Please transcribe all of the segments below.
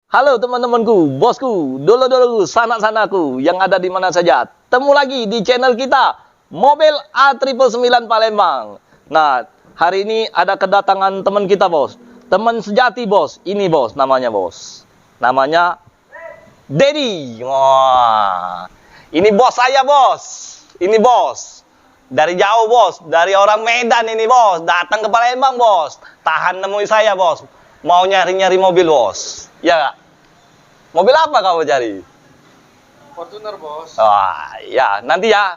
Halo teman-temanku, bosku, dolo-doloku, sanak-sanaku yang ada di mana saja. Temu lagi di channel kita, Mobil A999 Palembang. Nah, hari ini ada kedatangan teman kita, bos. Teman sejati, bos. Ini, bos, namanya, bos. Namanya Dedi. Wah, ini bos saya, bos. Ini bos. Dari jauh, bos. Dari orang Medan ini, bos. Datang ke Palembang, bos. Tahan nemui saya, bos. Mau nyari-nyari mobil, bos. Ya, Kak? Mobil apa kamu cari? Fortuner, bos. Wah, ya, nanti ya.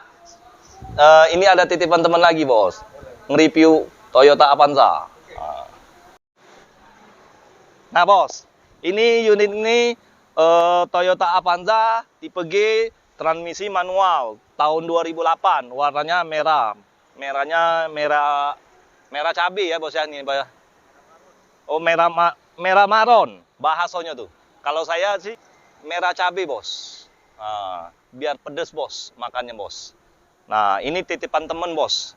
Ini ada titipan teman lagi, bos. Nge-review Toyota Avanza. Nah, bos. Ini unit ini Toyota Avanza tipe G, transmisi manual, tahun 2008. Warnanya merah. Merahnya merah cabai ya, bos ya, ini, Pak. Oh, merah maron bahasanya tuh. Kalau saya sih merah cabai, bos. Nah, biar pedes, bos, makannya, bos. Nah, ini titipan temen, bos.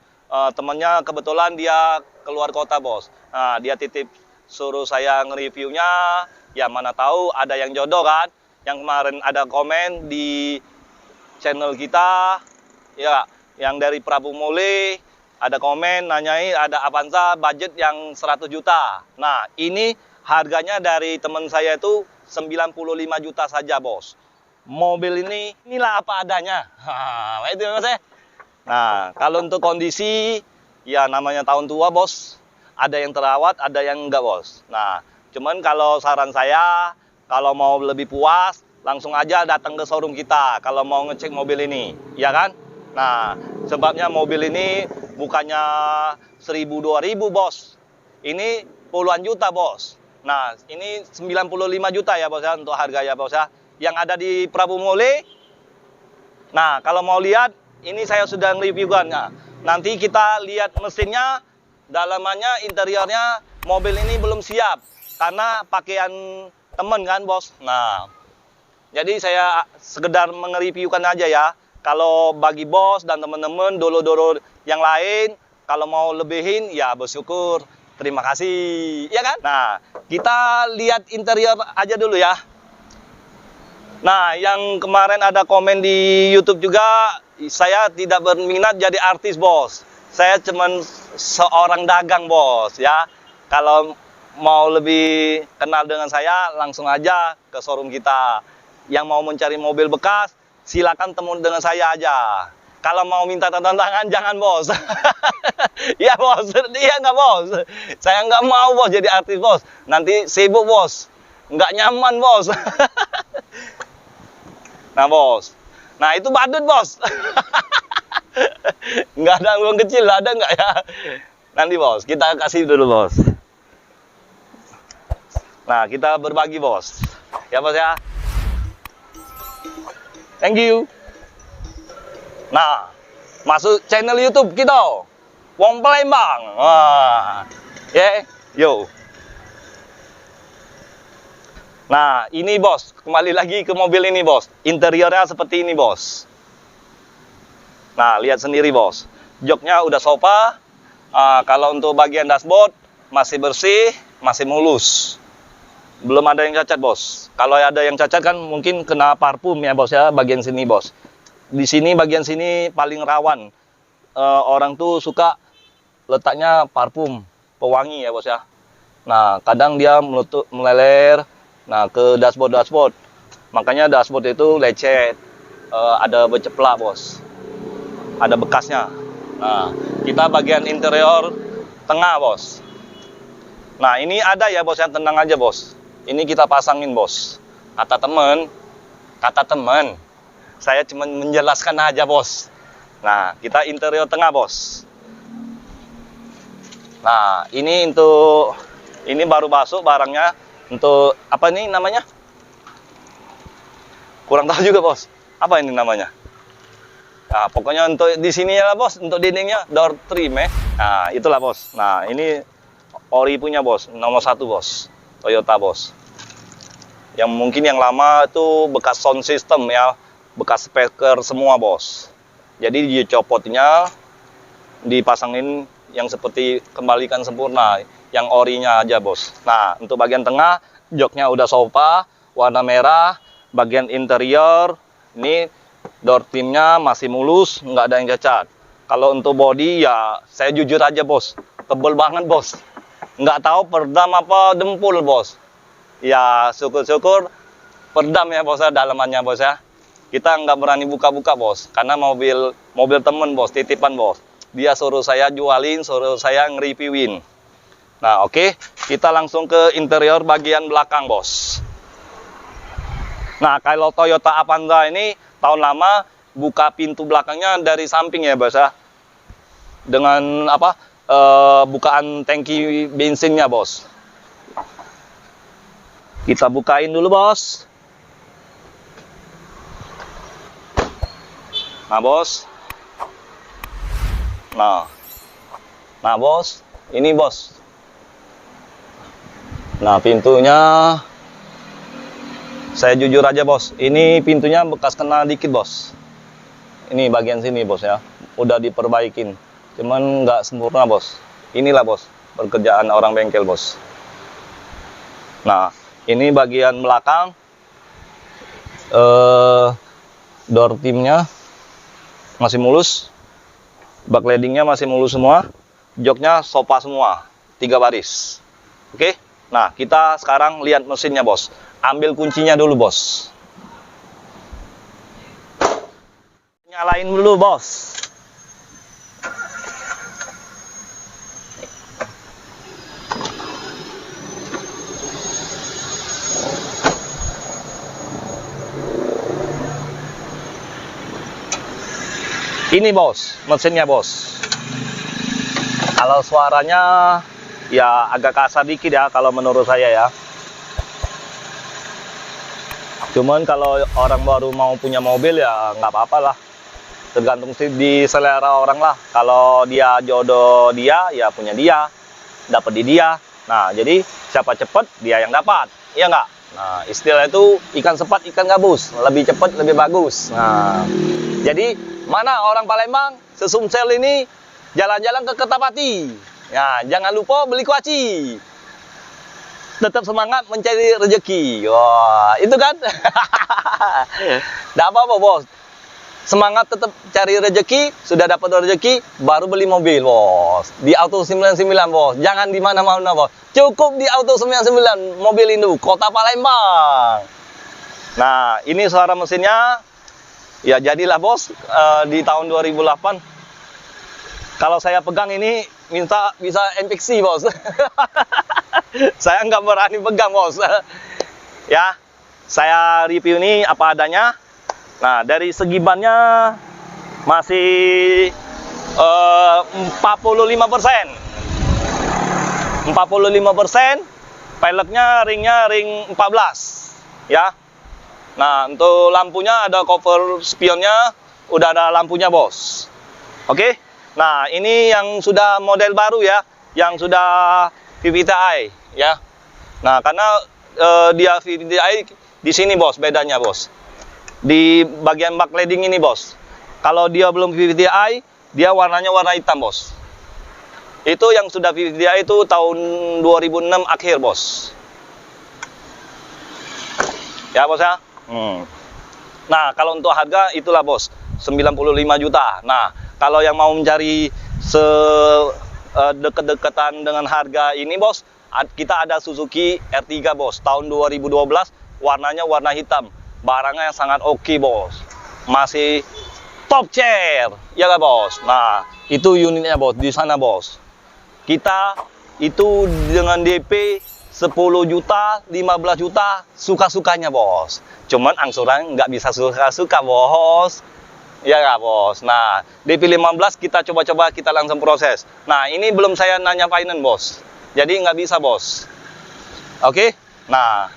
Temennya kebetulan dia keluar kota, bos. Nah, dia titip suruh saya nge-reviewnya. Ya, mana tahu ada yang jodoh kan. Yang kemarin ada komen di channel kita. Ya, yang dari Prabu Mule. Ada komen nanyai ada Avanza budget yang 100 juta. Nah, ini harganya dari teman saya itu 95 juta saja, bos. Mobil ini, inilah apa adanya. Nah, itu mas ya. Nah, kalau untuk kondisi, ya namanya tahun tua, bos. Ada yang terawat, ada yang enggak, bos. Nah, cuman kalau saran saya, kalau mau lebih puas, langsung aja datang ke showroom kita. Kalau mau ngecek mobil ini, ya kan? Nah, sebabnya mobil ini bukannya 1.000-2.000, bos. Ini puluhan juta, bos. Nah, ini 95 juta ya, bos ya, untuk harga ya, bos ya. Yang ada di Prabu Mole. Nah, kalau mau lihat, ini saya sudah nge-review kan. Nah, nanti kita lihat mesinnya, dalamannya, interiornya, mobil ini belum siap. Karena pakaian temen kan, bos. Nah, jadi saya sekedar nge-reviewkan aja ya. Kalau bagi bos dan teman-teman, dolo-dolo yang lain, kalau mau lebihin, ya bersyukur. Terima kasih, ya kan? Nah, kita lihat interior aja dulu ya. Nah, yang kemarin ada komen di YouTube juga, saya tidak berminat jadi artis, bos. Saya cuman seorang dagang, bos, ya. Kalau mau lebih kenal dengan saya, langsung aja ke showroom kita. Yang mau mencari mobil bekas, silakan temu dengan saya aja. Kalau mau minta tanda tangan, jangan, bos. Ya, bos. Iya nggak, bos? Saya nggak mau, bos, jadi artis, bos. Nanti sibuk, bos. Nggak nyaman, bos. Nah, bos. Nah, itu badut, bos. Nggak ada uang kecil, ada nggak ya? Nanti, bos. Kita kasih dulu, bos. Nah, kita berbagi, bos. Ya, bos, ya. Thank you. Nah, masuk channel YouTube kita, Wong Palembang. Wah, ya, yo. Nah, ini, bos, kembali lagi ke mobil ini, bos. Interiornya seperti ini, bos. Nah, lihat sendiri, bos. Joknya udah sofa. Kalau untuk bagian dashboard masih bersih, masih mulus. Belum ada yang cacat, bos. Kalau ada yang cacat kan mungkin kena parfum ya, bos ya, bagian sini, bos. Di sini bagian sini paling rawan. Orang tuh suka letaknya parfum, pewangi ya, bos ya. Nah, kadang dia meleler ke dashboard. Makanya dashboard itu lecet. Ada berceplak, bos. Ada bekasnya. Nah, kita bagian interior tengah, bos. Nah, ini ada ya, bos, yang tenang aja, bos. Ini kita pasangin, bos. Kata teman, saya cuma menjelaskan aja, bos. Nah, kita interior tengah, bos. Nah, ini baru masuk barangnya. Untuk apa ini namanya? Kurang tahu juga, bos. Apa ini namanya? Nah, pokoknya untuk di sini ya, bos. Untuk dindingnya door trim ya. Nah, itulah, bos. Nah, ini ori punya, bos. Nomor 1, bos. Toyota, bos. Yang mungkin yang lama itu bekas sound system ya. Bekas speaker semua, bos. Jadi dicopotnya, dipasangin yang seperti kembalikan sempurna, yang orinya aja, bos. Nah, untuk bagian tengah, joknya udah sofa, warna merah. Bagian interior ini door trimnya masih mulus, nggak ada yang cacat. Kalau untuk body ya saya jujur aja bos, tebel banget bos. Nggak tahu perdam apa dempul bos. Ya syukur-syukur perdam ya bos ya, dalamannya bos ya. Kita nggak berani buka-buka bos, karena mobil temen bos, titipan bos. Dia suruh saya jualin, suruh saya nge-reviewin. Nah oke, kita langsung ke interior bagian belakang bos. Nah kalau Toyota Avanza ini tahun lama, buka pintu belakangnya dari samping ya bos ya. Dengan apa? Bukaan tangki bensinnya bos. Kita bukain dulu bos. Nah bos. Nah bos, ini bos. Nah pintunya, saya jujur aja bos, ini pintunya bekas kena dikit bos. Ini bagian sini bos ya, udah diperbaikin, cuman nggak sempurna bos. Inilah bos, pekerjaan orang bengkel bos. Nah ini bagian belakang, door trimnya masih mulus, bak leadingnya masih mulus semua, joknya sofa semua, 3 baris. Oke, nah kita sekarang lihat mesinnya bos. Ambil kuncinya dulu bos. Nyalain dulu bos. Ini bos, mesinnya bos. Kalau suaranya ya agak kasar dikit ya kalau menurut saya ya. Cuman kalau orang baru mau punya mobil ya nggak apa-apa lah. Tergantung di selera orang lah. Kalau dia jodoh dia, ya punya dia. Dapat di dia. Nah, jadi siapa cepet, dia yang dapat. Iya nggak? Nah, istilah itu ikan sepat, ikan gabus. Lebih cepat, lebih bagus. Nah, jadi mana orang Palembang, sesumsel ini jalan-jalan ke Kertapati. Ya, jangan lupa beli kuaci. Tetap semangat mencari rezeki. Wah, itu kan? Nggak apa-apa, bos. Semangat tetap cari rezeki, sudah dapat rezeki, baru beli mobil, bos. Di Auto 99, bos. Jangan di mana-mana, bos. Cukup di Auto 99, mobil induk, Kota Palembang. Nah, ini suara mesinnya. Ya, jadilah, bos, di tahun 2008. Kalau saya pegang ini, minta bisa NPXI, bos. Saya nggak berani pegang, bos. Ya, saya review ini apa adanya. Nah, dari segi bannya masih 45%. 45%. Peleknya ringnya ring 14. Ya. Nah, untuk lampunya ada cover spionnya, udah ada lampunya, bos. Oke. Nah, ini yang sudah model baru ya, yang sudah VVT-i ya. Nah, karena dia VVT-i di sini, bos, bedanya, bos. Di bagian bak leading ini, bos. Kalau dia belum VVT-i, dia warnanya warna hitam, bos. Itu yang sudah VVT-i itu tahun 2006 akhir, bos. Ya, bos ya. Nah, kalau untuk harga itulah, bos, 95 juta. Nah, kalau yang mau mencari deket-deketan dengan harga ini, bos, kita ada Suzuki R3, bos, tahun 2012, warnanya warna hitam. Barangnya sangat oke, bos. Masih top chair, ya nggak, bos? Nah, itu unitnya, bos, di sana, bos. Kita itu dengan DP 10 juta, 15 juta, suka-sukanya, bos. Cuman angsuran nggak bisa suka-suka, bos. Ya nggak, bos? Nah, DP 15 kita coba-coba, kita langsung proses. Nah, ini belum saya nanya finance, bos. Jadi nggak bisa, bos. Oke? Nah,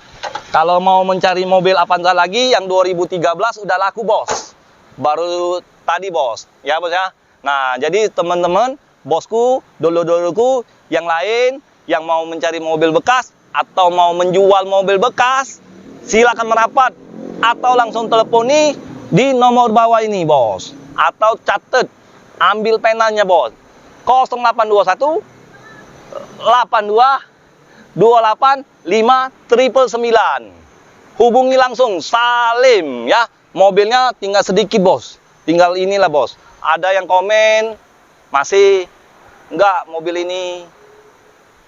kalau mau mencari mobil Avanza lagi, yang 2013 udah laku, bos. Baru tadi, bos. Ya, bos ya? Nah, jadi teman-teman, bosku, dulu-duluku, yang lain, yang mau mencari mobil bekas, atau mau menjual mobil bekas, silakan merapat. Atau langsung teleponi di nomor bawah ini, bos. Atau catat, ambil penanya, bos. 0821 82 28 5 999. hubungi langsung Salim ya. Mobilnya tinggal sedikit bos, tinggal inilah bos. Ada yang komen masih enggak mobil ini,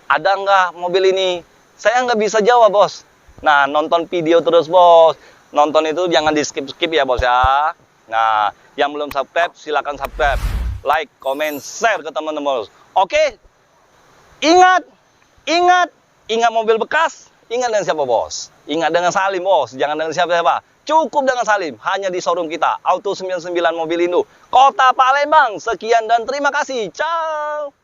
ada enggak mobil ini. Saya nggak bisa jawab bos. Nah, nonton video terus bos. Nonton itu jangan di skip-skip ya bos ya. Nah, yang belum subscribe silakan subscribe, like, comment, share ke teman-teman bos. Oke, ingat mobil bekas. Ingat dengan siapa bos? Ingat dengan Salim bos. Jangan dengan siapa-siapa. Cukup dengan Salim. Hanya di showroom kita. Auto 99 Mobilindo, Kota Palembang. Sekian dan terima kasih. Ciao.